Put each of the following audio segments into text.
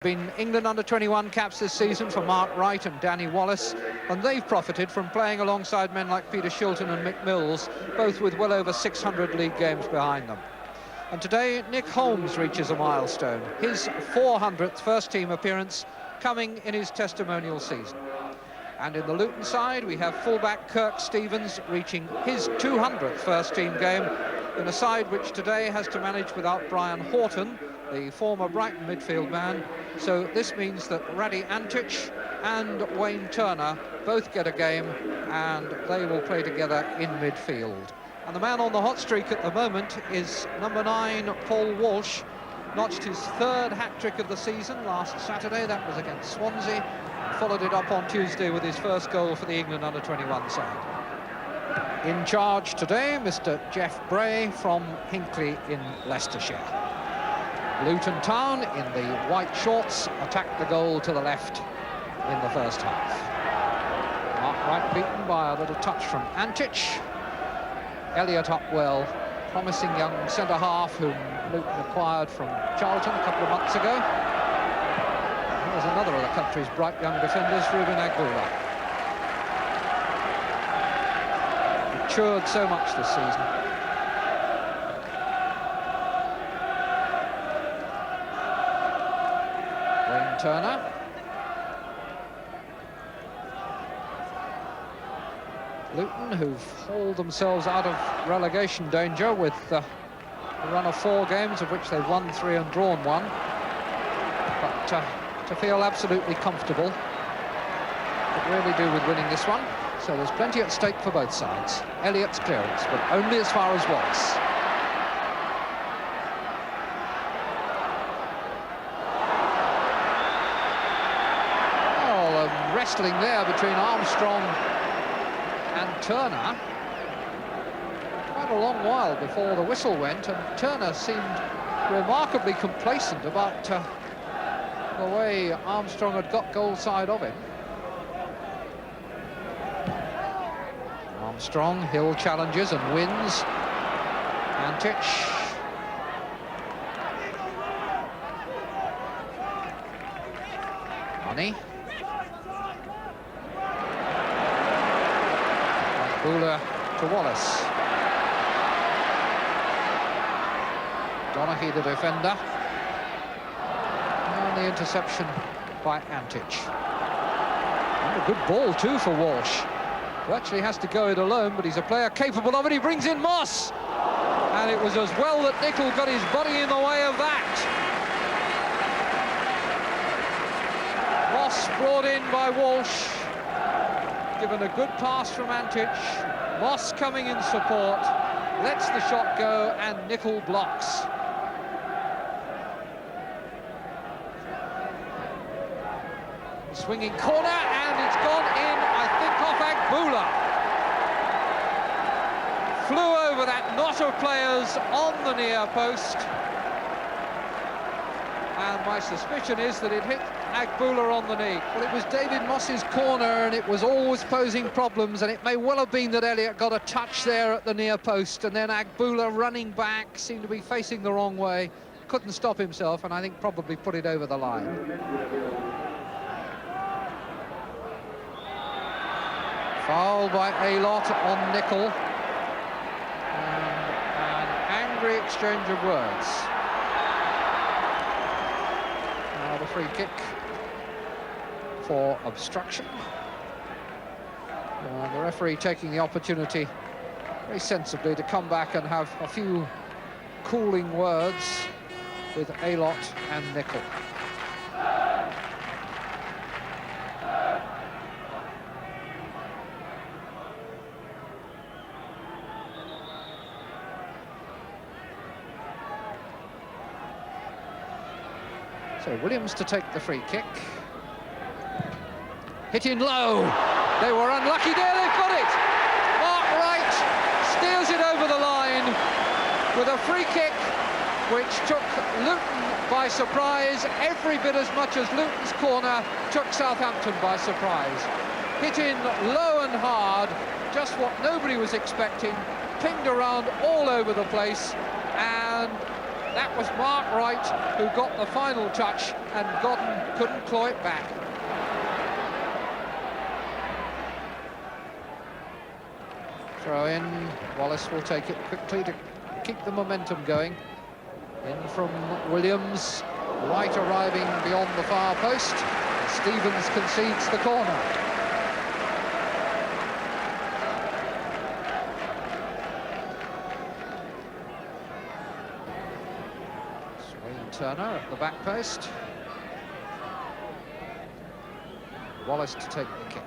Been England under-21 caps this season for Mark Wright and Danny Wallace, and they've profited from playing alongside men like Peter Shilton and Mick Mills, both with well over 600 league games behind them. And today, Nick Holmes reaches a milestone, his 400th first-team appearance coming in his testimonial season. And in the Luton side, we have fullback Kirk Stevens reaching his 200th first-team game in a side which today has to manage without Brian Horton, the former Brighton midfield man. So this means that Radi Antic and Wayne Turner both get a game, and they will play together in midfield. And the man on the hot streak at the moment is number 9, Paul Walsh. Notched his third hat-trick of the season last Saturday. That was against Swansea. Followed it up on Tuesday with his first goal for the England under-21 side. In charge today, Mr. Jeff Bray from Hinckley in Leicestershire. Luton Town in the white shorts attacked the goal to the left in the first half. Mark Wright beaten by a little touch from Antic. Elliot Upwell, promising young centre-half whom Luton acquired from Charlton a couple of months ago. Here's another of the country's bright young defenders, Ruben Agbula. Matured so much this season. Wayne Turner. Luton, who've hauled themselves out of relegation danger with a run of 4 games, of which they've won 3 and drawn 1. But to feel absolutely comfortable, could really do with winning this one. So there's plenty at stake for both sides. Elliot's clearance, but only as far as Wallace. Oh, wrestling there between Armstrong and Turner. Quite a long while before the whistle went, and Turner seemed remarkably complacent about the way Armstrong had got goal side of him. Armstrong, Hill challenges and wins. Antic. Money. Buller to Wallace. Donaghy, the defender. And the interception by Antic. And a good ball too for Walsh, who actually has to go it alone, but he's a player capable of it. He brings in Moss, and it was as well that Nicol got his body in the way of that. Moss brought in by Walsh, given a good pass from Antic. Moss coming in support, lets the shot go, and Nicol blocks. Swinging corner, and it's gone in, I think, off Agbula. Flew over that knot of players on the near post. And my suspicion is that it hit Agbula on the knee. Well, it was David Moss's corner, and it was always posing problems, and it may well have been that Elliot got a touch there at the near post, and then Agbula running back seemed to be facing the wrong way, couldn't stop himself, and I think probably put it over the line. Foul by Aylott on Nicol, and an angry exchange of words. Now the free kick for obstruction. And the referee taking the opportunity very sensibly to come back and have a few cooling words with Aylott and Nicol. So Williams to take the free kick. Hit in low. They were unlucky there, they've got it. Mark Wright steers it over the line with a free kick which took Luton by surprise, every bit as much as Luton's corner took Southampton by surprise. Hit in low and hard, just what nobody was expecting, pinged around all over the place, and That was Mark Wright who got the final touch, and Godden couldn't claw it back. Throw in. Wallace will take it quickly to keep the momentum going. In from Williams. Wright arriving beyond the far post. Stevens concedes the corner. Turner at the back post. Wallace to take the kick.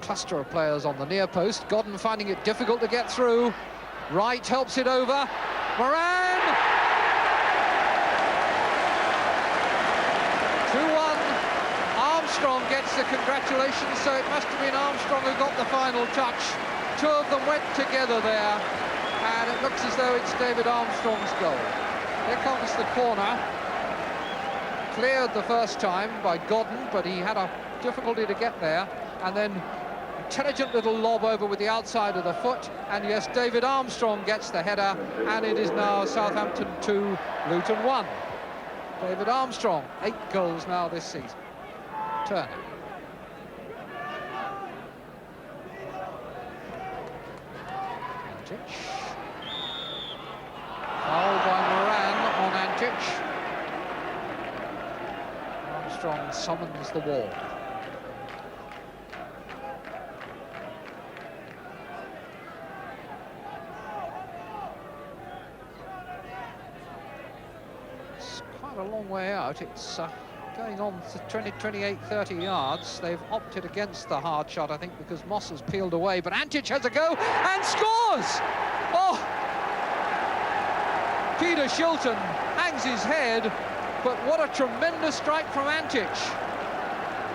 Cluster of players on the near post. Godden finding it difficult to get through. Wright helps it over. Moran! 2-1. Armstrong gets the congratulations, so it must have been Armstrong who got the final touch. Two of them went together there, and it looks as though it's David Armstrong's goal. Here comes the corner, cleared the first time by Godden, but he had a difficulty to get there, and then intelligent little lob over with the outside of the foot, and yes, David Armstrong gets the header, and it is now Southampton 2, Luton 1. David Armstrong, 8 goals now this season. Turner. Fouled by Moran on Antic. Armstrong summons the wall. It's quite a long way out. It's going on to 28, 30 yards. They've opted against the hard shot, I think, because Moss has peeled away. But Antic has a go and scores! Oh! Peter Shilton hangs his head, but what a tremendous strike from Antic.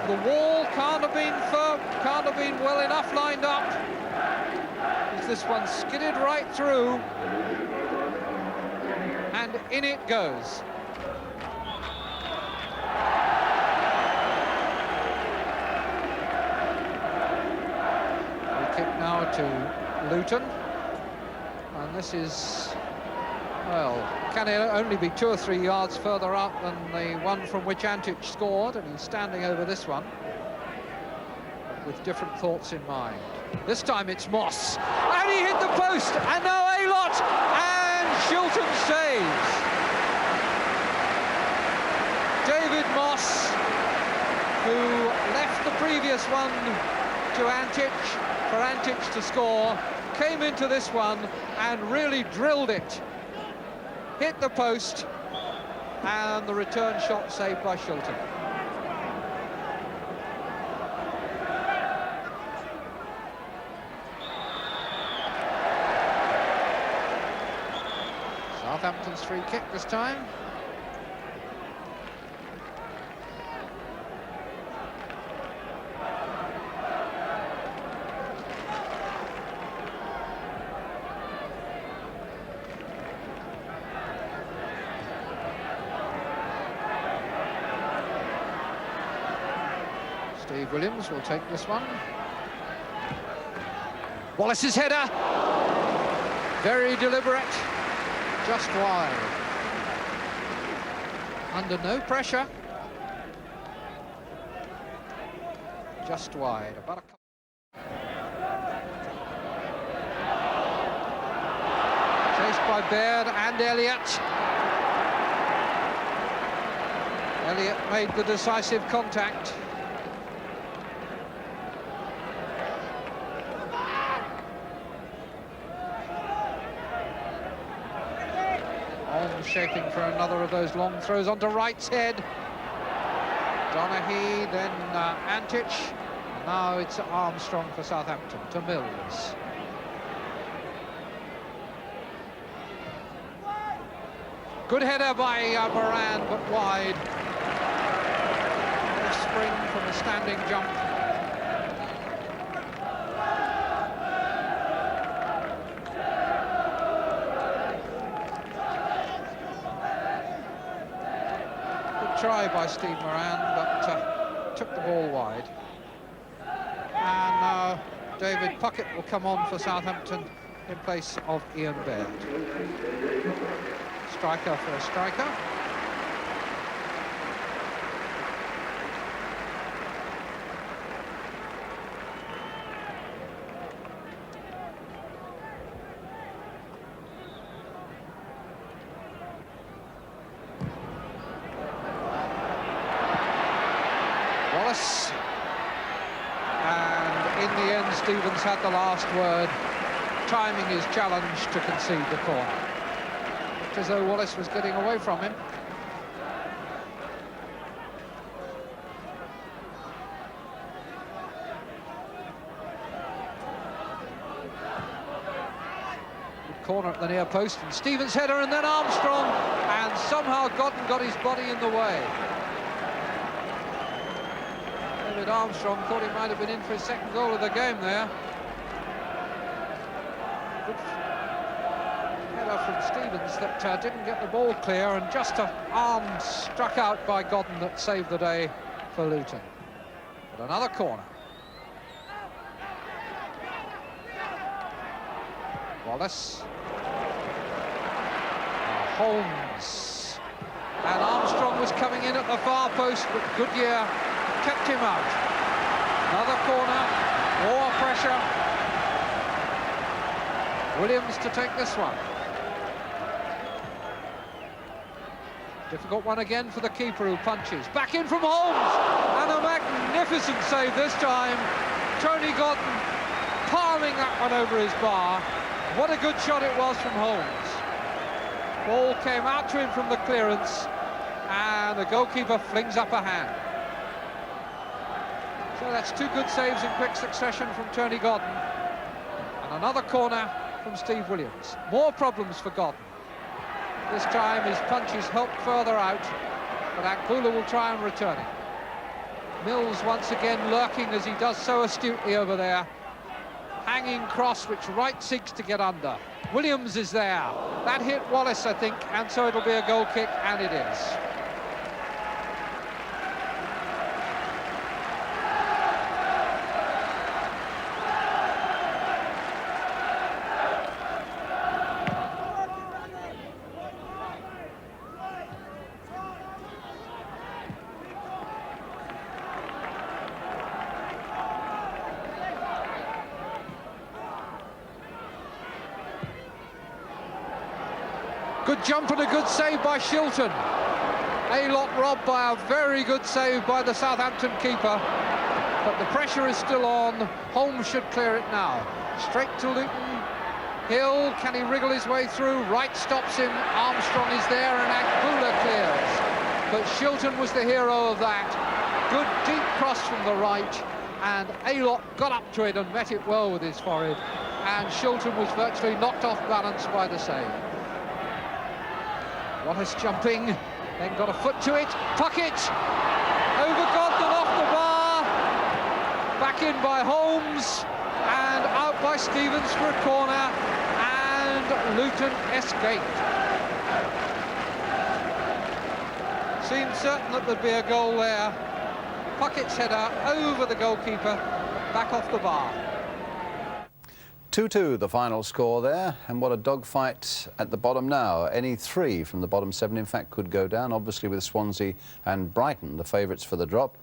The wall can't have been firm, can't have been well enough lined up. As this one skidded right through, and in it goes. We kick now to Luton, and this is, well, can it only be 2 or 3 yards further up than the one from which Antic scored, and he's standing over this one with different thoughts in mind. This time it's Moss, and he hit the post, and now Aylott, and Shilton saves. David Moss, who left the previous one to Antic, for Antic to score, came into this one and really drilled it. Hit the post, and the return shot saved by Shilton. Southampton's free kick this time. Steve Williams will take this one. Wallace's header, very deliberate, just wide. Under no pressure, just wide. About a chased by Baird and Elliott. Elliott made the decisive contact. Shaping for another of those long throws onto Wright's head. Donaghy, then Antic. Now it's Armstrong for Southampton, to Mills. Good header by Moran, but wide. A spring from a standing jump. Try by Steve Moran, but took the ball wide. And now David Puckett will come on for Southampton in place of Ian Baird. Striker for a striker. Wallace. And in the end, Stevens had the last word, timing his challenge to concede the corner. Looked as though Wallace was getting away from him. Good corner at the near post, and Stevens' header, and then Armstrong, and somehow Godden got his body in the way. Armstrong thought he might have been in for his second goal of the game there. Good header from Stevens that didn't get the ball clear, and just an arm struck out by Godden that saved the day for Luton. But another corner. Wallace. Holmes. And Armstrong was coming in at the far post, but Goodyear kept him out. Another corner, more pressure. Williams to take this one. Difficult one again for the keeper, who punches. Back in from Holmes, and a magnificent save this time. Tony Godden palming that one over his bar. What a good shot it was from Holmes. Ball came out to him from the clearance, and the goalkeeper flings up a hand. So that's two good saves in quick succession from Tony Godden. And another corner from Steve Williams. More problems for Godden. This time his punch is helped further out, but Akbula will try and return it. Mills once again lurking, as he does so astutely over there. Hanging cross, which Wright seeks to get under. Williams is there. That hit Wallace, I think, and so it'll be a goal kick, and it is. Good jump and a good save by Shilton. A-Lot robbed by a very good save by the Southampton keeper. But the pressure is still on. Holmes should clear it now. Straight to Luton. Hill, can he wriggle his way through? Wright stops him. Armstrong is there, and Akbula clears. But Shilton was the hero of that. Good deep cross from the right, and A-Lot got up to it and met it well with his forehead. And Shilton was virtually knocked off balance by the save. Wallace jumping, then got a foot to it. Puckett over Godden, off the bar. Back in by Holmes, and out by Stevens for a corner, and Luton escaped. Seemed certain that there'd be a goal there. Puckett's header over the goalkeeper, back off the bar. 2-2 the final score there, and what a dogfight at the bottom now. Any three from the bottom seven, in fact, could go down, obviously with Swansea and Brighton, the favourites for the drop.